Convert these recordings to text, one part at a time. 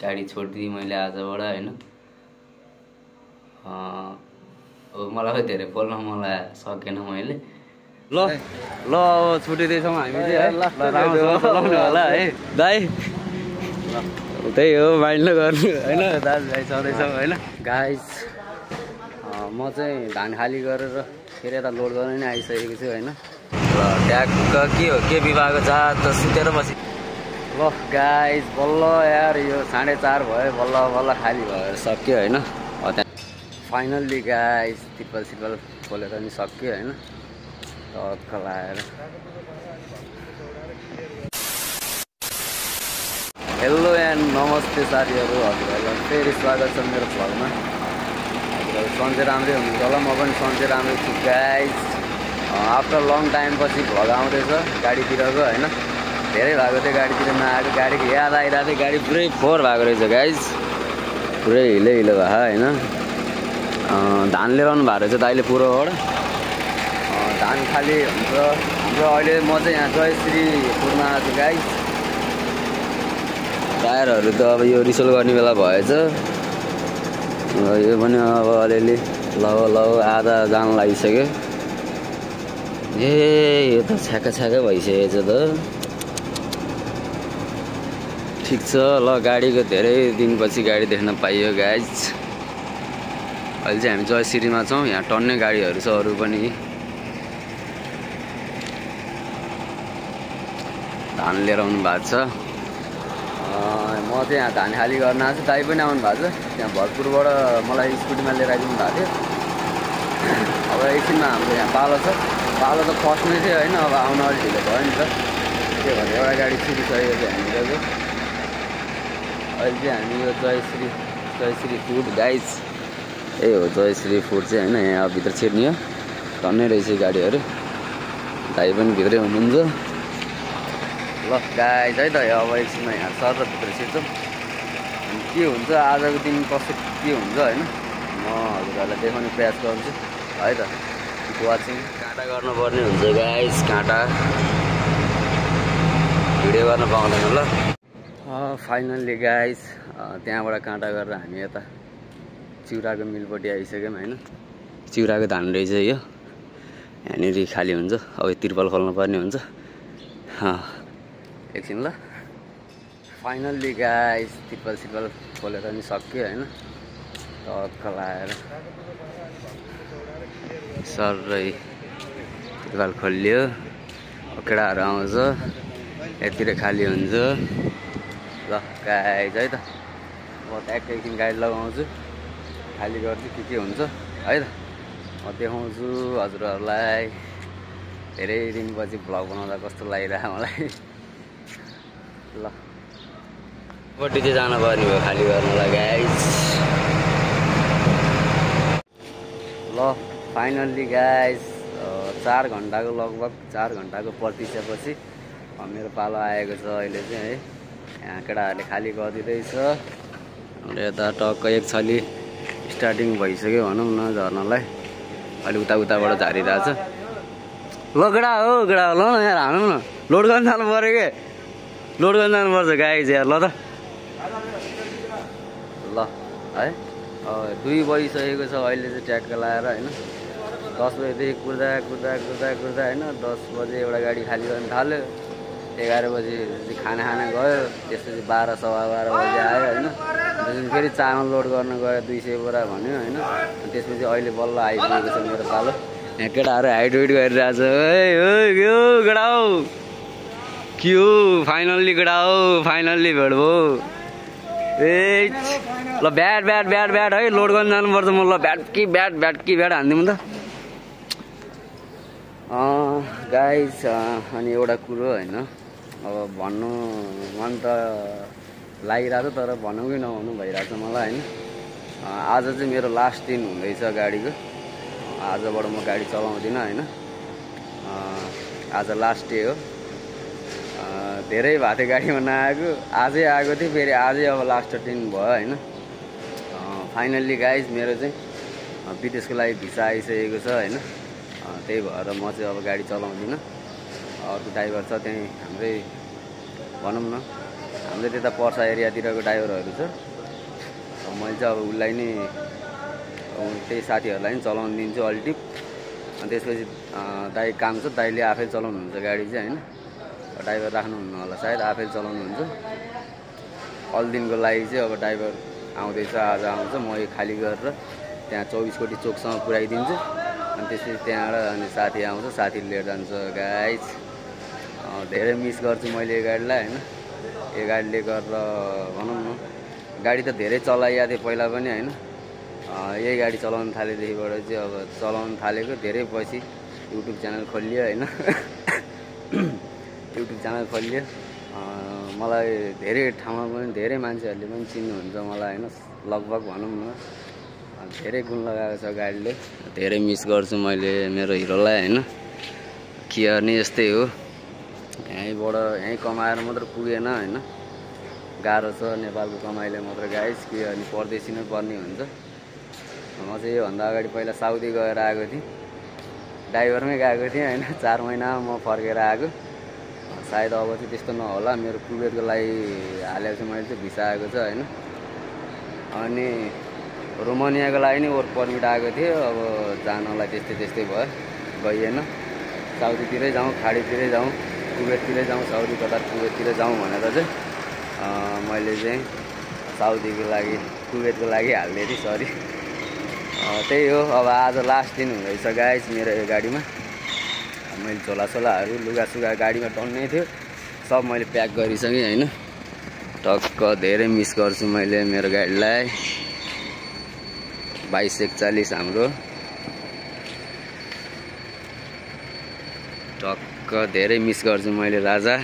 गाडी छोडिदिएँ मैले आजबाट हैन। अब मलाई धेरै बोल्न मलाई सकेन मैले। ल ल अब छुटिँदैछौँ हामी चाहिँ है। ल राम्रोसँग चलाउनु होला है दाइ। त्यही हो माइन्ड नगर्नु हैन दाजुभाइ छँदैछौँ हैन। गाइस म चाहिँ धान खाली गरेर फेरि यता लोड गर्न नि आइसकेको छु हैन। ल ट्याक्क के हो के विभागको जहाज त सुतेर बसी। ल गाइस बल्ल यार यो 4:30 भयो बल्ल बल्ल खाली भएर सक्यो हैन। फाइनल्ली गाइस तिर्पल सिर्पल खोलेर नि सक्यो हैन। टक्क लाएर हेलो एन्ड नमस्ते साथीहरू, हजुरहरूलाई फेरि स्वागत छ मेरो भ्लगमा। हजुरहरू सन्चै राम्रै हुनुहुन्छ होला, म पनि सन्चै राम्रै छु गाइस। आफ्टर लङ टाइम पछि भ्लग आउँदैछ गाडीतिरको हैन। धेरै भएको थियो गाडीतिर नआएको, गाडीको याद आइरहेको थियो। गाडी पुरै फोहोर भएको रहेछ गाइस, पुरै हिलो हिलो भयो हैन। धान लिएर आउनु भएको रहेछ दाइले पुरोबाट। धान खाली हुन्छ हाम्रो। अहिले म चाहिँ यहाँ जयश्रीपुरमा आएको छु गाइस। टायरहरू त अब यो रिसोल गर्ने बेला भएछ। यो पनि अब अलिअलि लौ आधा जान लागिसक्यो। यो त छ्याक्का छ्याक्कै भइसकेछ त। ठिक छ ल, गाडीको धेरै दिनपछि गाडी देख्न पाइयो गाइज। अहिले चाहिँ हामी जयश्रीमा छौँ। यहाँ टन्ने गाडीहरू छ अरू पनि। धान लिएर आउनु भएको छ। म चाहिँ यहाँ धान खाली गर्न आएको छु, दाइ पनि आउनु भएको छ। त्यहाँ भरतपुरबाट मलाई स्कुटीमा लिएर आइदिनु भएको थियो। अब एकछिनमा हाम्रो यहाँ पालो छ। पालो त फस्ने थियो होइन, अब आउन अलिक ढिलो भयो नि त। के भने एउटा गाडी छिरिसकेको थियो हामीको। अहिले चाहिँ हामी यो जयश्री फुड गाइज, यही हो जयश्री फुड चाहिँ होइन। यहाँ भित्र छिर्ने हो, टन्नै रहेछ गाडीहरू। दाइ पनि भित्रै हुनुहुन्छ। ल गाइज है त अब एकछिनमा यहाँ सर र भित्र छिर्छौँ। के हुन्छ आजको दिन कस्तो के हुन्छ होइन, म हजुरहरूलाई देखाउने प्रयास गर्छु है त। वाचिङ काँटा गर्नुपर्ने हुन्छ गाइज, काँटा भिडियो गर्न पाउँदैन ल। फाइनल्ली गाइज त्यहाँबाट काँटा गरेर हामी यता चिउराको मिलपट्टि आइसक्यौँ होइन। चिउराको धान रहेछ यो, यहाँनिर खाली हुन्छ। अब तिर्पल खोल्नु पर्ने हुन्छ। एकछिन ल। फाइनल्ली गाइज तिर्पल सिर्पल खोलेर नि सक्यो होइन। टक्क लाएर सरै तिर्पल खोलियो। केटाहरू आउँछ, यतिर खाली हुन्छ। ल गाइज है त म ट्याक्क एकछिन गाडी लगाउँछु, खाली गर्छु के हुन्छ है त। म देखाउँछु हजुरहरूलाई। धेरै दिनपछि भ्लग बनाउँदा कस्तो लागिरहेको मलाई। ल पट्टि चाहिँ जानु पर्ने भयो खाली गर्नलाई गाइज। ल फाइनल्ली गाइज 4 घन्टाको लगभग 4 घन्टाको प्रतीक्षापछि मेरो पालो आएको छ अहिले चाहिँ है। यहाँ केटाहरूले खाली गरिदिँदैछ। हाम्रो यता टक्क एक छली स्टार्टिङ भइसक्यो भनौँ न झर्नलाई। अलि उताबाट झारिरहेछ। ल गेडा हो गेडा, ल न यहाँ हानौँ न। लोड गर्न जानु पऱ्यो के, लोड गर्न जानुपर्छ गाइज यार। ल त ल है 2 बजिसकेको छ अहिले चाहिँ ट्याक्क लाएर होइन। 10 बजेदेखि कुर्दा होइन 10 बजे एउटा गाडी खाली गर्न थाल्यो। 11 बजी खाना गयो। त्यसपछि 12 सवा 12 बजी आयो होइन। त्यसपछि फेरि चामल लोड गर्न गयो 200 बोरा भन्यो होइन। त्यसपछि अहिले बल्ल आइपुगेको छ मेरो पालो। यहाँ केटाहरू हाइट वेट गरिरहेछ। यो केटा हौ के हो, फाइनल्ली केटा हो, फाइनल्ली भेट भयो। ल ब्याट है, लोड गर्न जानुपर्छ म। ल ब्याट कि ब्याट हानिदिउँ त गाइज। अनि एउटा कुरो होइन, अब भन्नु मन त लागिरहेको छ तर भनौँ कि नभनौँ भइरहेको छ मलाई होइन। आज चाहिँ मेरो लास्ट दिन हुँदैछ गाडीको। आजबाट म गाडी चलाउँदिनँ होइन। आज लास्ट डे हो। धेरै भएको थियो गाडीमा नआएको, आजै आएको थियो। फेरि आजै अब लास्ट दिन भयो होइन। फाइनल्ली गाइज मेरो चाहिँ विदेशको लागि भिसा आइसकेको छ होइन। त्यही भएर म चाहिँ अब गाडी चलाउँदिनँ। अर्को ड्राइभर छ त्यहीँ हाम्रै भनौँ न हाम्रो त्यता पर्सा एरियातिरको ड्राइभरहरू छ। मैले चाहिँ अब उसलाई नै त्यही साथीहरूलाई नि चलाउन दिन्छु अल्टिप। अनि त्यसपछि दाइ काम छ, दाइले आफै चलाउनुहुन्छ गाडी चाहिँ होइन। ड्राइभर राख्नुहुन्न होला सायद, आफै चलाउनुहुन्छ। अल्दिनको लागि चाहिँ अब ड्राइभर आउँदैछ, आज आउँछ। म यो खाली गरेर त्यहाँ 24 कोटी चोकसम्म पुऱ्याइदिन्छु। अनि त्यसपछि त्यहाँबाट अनि साथी आउँछ, साथी लिएर जान्छ गाइज। धेरै मिस गर्छु मैले यो गाडीलाई होइन। यो गाडीले गरेर भनौँ न, गाडी त धेरै चलाइएको थिएँ पहिला पनि होइन। यही गाडी चलाउन थालेदेखिबाट चाहिँ अब चलाउन थालेको धेरै पछि युट्युब च्यानल खोलियो होइन। युट्युब च्यानल खोलियो। मलाई धेरै ठाउँमा पनि धेरै मान्छेहरूले पनि चिन्नुहुन्छ मलाई होइन। लगभग भनौँ न धेरै गुण लगाएको छ गाडीले। धेरै मिस गर्छु मैले मेरो हिरोलाई होइन। के गर्ने, यस्तै हो। यहीँबाट यहीँ कमाएर मात्र पुगेन होइन। गाह्रो छ नेपालको कमाइले मात्र गाइस। के अनि परदेशी नै पर्ने हुन्छ। म चाहिँ योभन्दा अगाडि पहिला साउदी गएर आएको थिएँ, ड्राइभरमै गएको थिएँ होइन। 4 महिनामा म फर्केर आएको। सायद अब चाहिँ त्यस्तो नहोला। मेरो कुवेतको लागि हालेको छु मैले चाहिँ, भिसा आएको छ होइन। अनि रोमानियाको लागि नि वर्क पर्मिट आएको थियो। अब जानलाई त्यस्तै भयो, गइएन। साउदीतिरै जाउँ, खाडीतिरै जाउँ, कुवेततिरै जाउँ, साउदी कतार कुवेततिर जाउँ भनेर चाहिँ मैले चाहिँ साउदीको लागि कुवेतको लागि हाल्दै थिएँ। सरी, त्यही हो। अब आज लास्ट दिन हुँदैछ गाइस मेरो यो गाडीमा। मैले झोलासोलाहरू लुगासुगा गाडीमा टन्नै थियो, सब मैले प्याक गरिसकेँ होइन। टक्क धेरै मिस गर्छु मैले मेरो गाडीलाई। 2241 हाम्रो टक्क धेरै मिस गर्छु मैले राजा।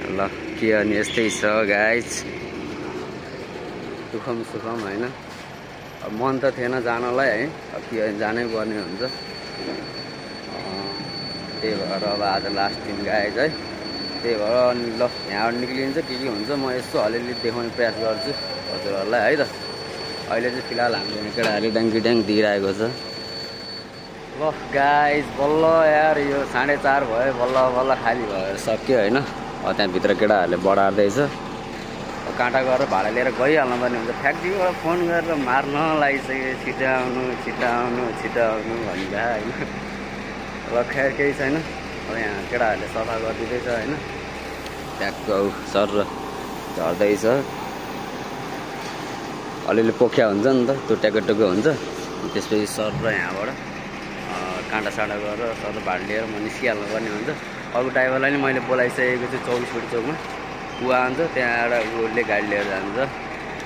ल के अनि यस्तै छ गाइज, दुःखम सुखम होइन। अब मन त थिएन जानलाई है, अब के जानै पर्ने हुन्छ। त्यही भएर अब आज लास्ट दिन गाइज है। त्यही भएर अनि ल यहाँबाट निक्लिन्छ के हुन्छ म यसो अलिअलि देखाउने प्रयास गर्छु हजुरहरूलाई है त। अहिले चाहिँ फिलहाल हाम्रो केटाहरूले ड्याङ्की ड्याङ दिइरहेको छ। ल गाइज बल्ल यार यो 4:30 भयो, बल्ल खाली भएर सक्यो होइन। त्यहाँभित्र केटाहरूले बढार्दैछ। काँटा गरेर भाडा लिएर गइहाल्नु पर्ने हुन्छ। फ्याक्ट्रीबाट फोन गरेर मार्न लागिसक्यो, छिटो आउनु भन्दा होइन। ल खैर केही छैन। अब यहाँ केटाहरूले सफा गरिदिँदैछ होइन। ट्याक्क सर झर्दैछ, अलिअलि पोख्या हुन्छ नि त, त्यो ट्याको हुन्छ। त्यसपछि सर र यहाँबाट काँटा साँडा गरेर सर भाडा लिएर म निस्किहाल्नु पर्ने हुन्छ। अर्को ड्राइभरलाई नि मैले बोलाइसकेको छु 24 कोटी चोकमा। ऊ आउँछ, त्यहाँबाट उसले गाडी लिएर जान्छ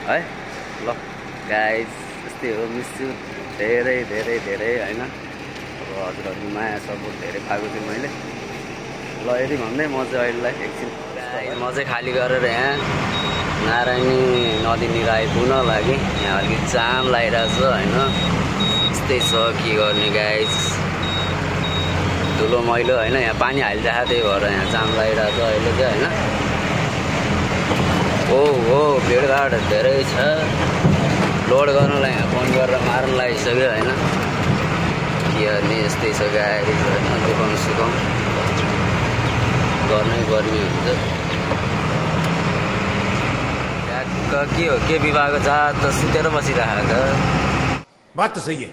है। ल गाइज यस्तै हो, मिस्छु धेरै होइन। अब हजुरहरूको माया सपोर्ट धेरै पाएको छु मैले। ल यदि भन्दै म चाहिँ अहिलेलाई एकछिन म चाहिँ खाली गरेर यहाँ नारायणी नदीनिर आइपुग्न लागि। यहाँ अलिकति जाम लागिरहेको छ होइन। यस्तै छ के गर्ने गाइज, धुलो मैलो होइन। यहाँ पानी हालिरहेको, त्यही भएर यहाँ जाम लागिरहेको छ अहिले चाहिँ होइन। हो भिडभाड धेरै छ। लोड गर्नलाई यहाँ फोन गरेर मार्न लागिसक्यो होइन। के गर्ने यस्तै छ गाइज होइन। दुःखम सुखम गर्नै पर्ने हुन्छ। ट्याक्क के हो, के विभागको जात त सुतेर बसिरहेको बात त सही है।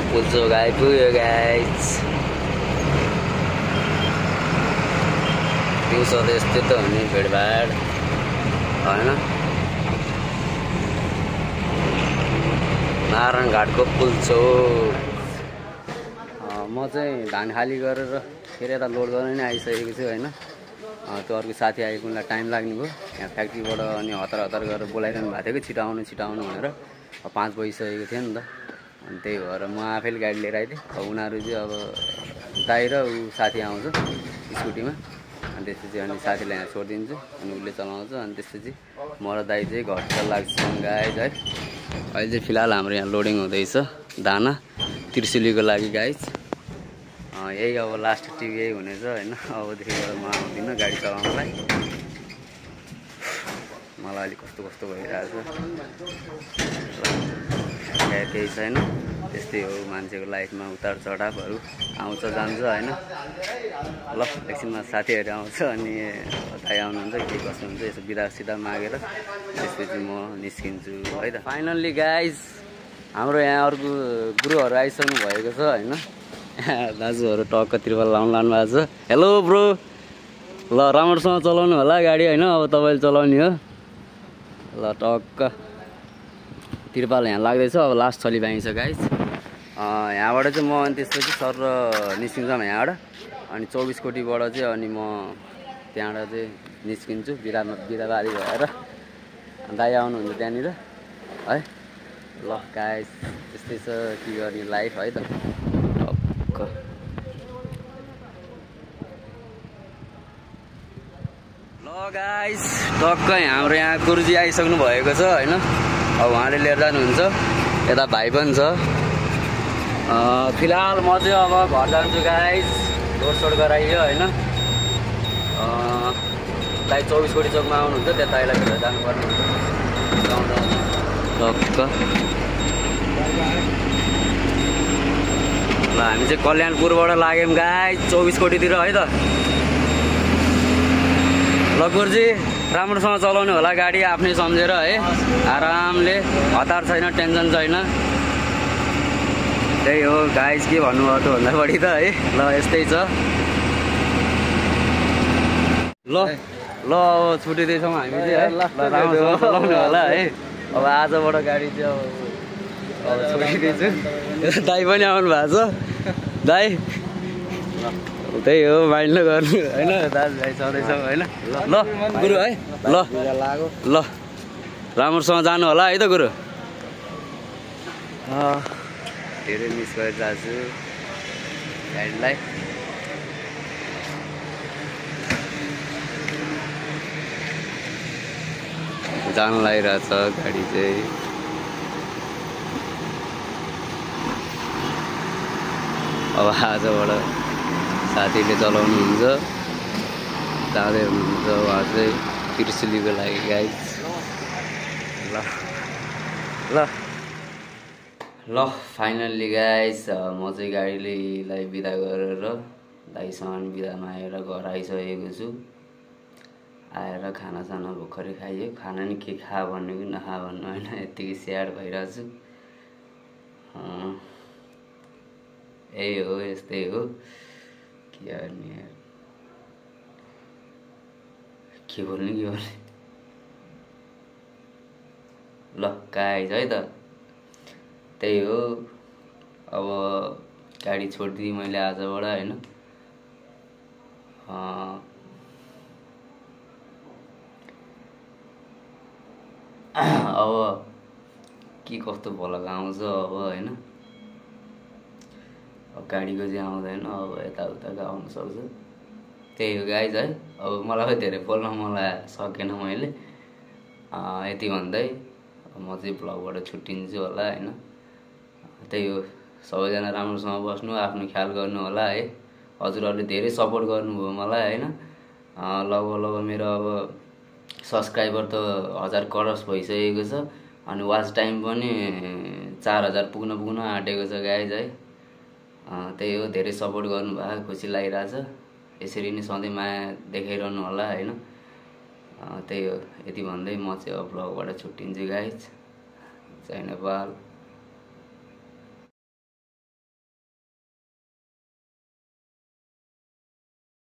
पुल्चोक आइपुग्यो गाइज। दिउँसो त यस्तै त हुने भिडभाड होइन। नारायण घाटको पुल्चोक। म चाहिँ धान खाली गरेर फेरि यता लोड गर्न नै आइसकेको छु होइन। त्यो अर्को साथी आइपुग्नलाई टाइम लाग्ने भयो। यहाँ फ्याक्ट्रीबाट अनि हतार गरेर बोलाइरहनु भएको थियो कि छिटो आउनु भनेर। 5 बजिसकेको थियो नि त। अनि त्यही भएर म आफैले गाडी लिएर आइदिएँ। अब उनीहरू चाहिँ अब दाइ र ऊ साथी आउँछ स्कुटीमा, अनि त्यसपछि अनि साथीलाई यहाँ छोडिदिन्छु अनि उसले चलाउँछ। अनि त्यसपछि म र दाइ चाहिँ घरतिर लाग्छौँ गाइज है। अहिले चाहिँ फिलहाल हाम्रो यहाँ लोडिङ हुँदैछ दाना त्रिशुलीको लागि गाइज। यही अब लास्ट ट्रिप यही हुनेछ होइन। अबदेखिबाट म आउँदिनँ गाडी चलाउनलाई, मलाई अलिक कस्तो कस्तो भइरहेछ। केही छैन, त्यस्तै हो मान्छेको लाइफमा उतार चढावहरू आउँछ जान्छ होइन। ल एकछिनमा साथीहरू आउँछ अनि दाइ आउनुहुन्छ के कसो हुन्छ यसो बिदा सिदा मागेर त्यसपछि म निस्किन्छु है त। फाइनल्ली गाइज हाम्रो यहाँ अर्को गुरुहरू आइसक्नु भएको छ होइन। दाजुहरू टक्क त्रिपाल लाउनु लानु भएको छ। हेलो ब्रो, ल राम्रोसँग चलाउनु होला गाडी होइन। अब तपाईँले चलाउने हो। ल टक्क त्रिपाल यहाँ लाग्दैछ। अब लास्ट छली बाँकी छ गाइज। यहाँबाट चाहिँ म अनि त्यसपछि सर र निस्किन्छौँ यहाँबाट। अनि 24 कोटीबाट चाहिँ अनि म त्यहाँबाट चाहिँ निस्किन्छु बिदाबारी भएर। दाइ आउनुहुन्छ त्यहाँनिर है। ल गाइज त्यस्तै छ के गर्ने लाइफ है त। टक्क ल गाइज टक्क हाम्रो यहाँ गुरुजी आइसक्नु भएको छ होइन। अब उहाँले लिएर जानुहुन्छ, यता भाइ पनि छ। फिलहाल म चाहिँ अब घर जान्छु गाइज। रोडसोड गराइयो होइन। दाइ 24 कोटी चोकमा आउनुहुन्छ, त्यता अहिले भेटेर जानुपर्ने हुन्छ। टक्क ल हामी चाहिँ कल्याणपुरबाट लाग्यौँ गाइज 24 कोटीतिर है त। ल गुरुजी राम्रोसँग चलाउनु होला गाडी आफ्नै सम्झेर है, आरामले, हतार छैन, टेन्सन छैन। त्यही हो गाइज, के भन्नुभयो त भन्दा बढी त है। ल यस्तै छ। ल ल अब छुटिँदैछौँ हामी चाहिँ है। ल राम्रोसँग चलाउनु होला है। अब आजबाट गाडी चाहिँ अब छोडिदिन्छु। दाइ पनि आउनु भएको छ। दाइ त्यही हो माइन्ड नगर्नु होइन, दाजुभाइ छँदैछौँ होइन। ल गुरु है। ल ल राम्रोसँग जानु होला है त गुरु। धेरै मिस गरेर जान्छु गाडीलाई। जान लागिरहेछ गाडी चाहिँ। अब आजबाट साथीले चलाउनुहुन्छ, जाँदै हुनुहुन्छ उहाँ चाहिँ त्रिशुलीको लागि गाइज। ल ल ल फाइनल्ली गाइज म चाहिँ गाडीलाई बिदा गरेर दाइसँग बिदा मागेर घर आइसकेको छु। आएर खानासाना भर्खरै खाइयो। खाना नि के खा भन्नु कि नखा भन्नु होइन, यत्तिकै स्याड भइरहेको छु। यही हो, यस्तै हो, के गर्ने यार, के बोल्ने के गर्ने। ल गाइज है त त्यही हो। अब गाडी छोडिदिएँ मैले आजबाट होइन। अब के कस्तो भलक आउँछ अब होइन। अब गाडीको चाहिँ आउँदैन, अब यताउताको आउन सक्छ। त्यही हो गाइज है। अब मलाई धेरै बोल्न मलाई सकेन मैले। यति भन्दै म चाहिँ भ्लगबाट छुट्टिन्छु होला होइन। त्यही हो, सबैजना राम्रोसँग बस्नु, आफ्नो ख्याल गर्नु होला है। हजुरहरूले धेरै सपोर्ट गर्नुभयो मलाई होइन। लगभग मेरो अब सब्सक्राइबर त 1000 क्रस भइसकेको छ। अनि वाच टाइम पनि 4000 पुग्न आँटेको छ गाइज है। त्यही हो, धेरै सपोर्ट गर्नुभयो, खुसी लागिरहेछ। यसरी नै सधैँ माया देखाइरहनु होला होइन। त्यही हो, यति भन्दै म चाहिँ अब भ्लगबाट छुट्टिन्छु गाइज। जय नेपाल।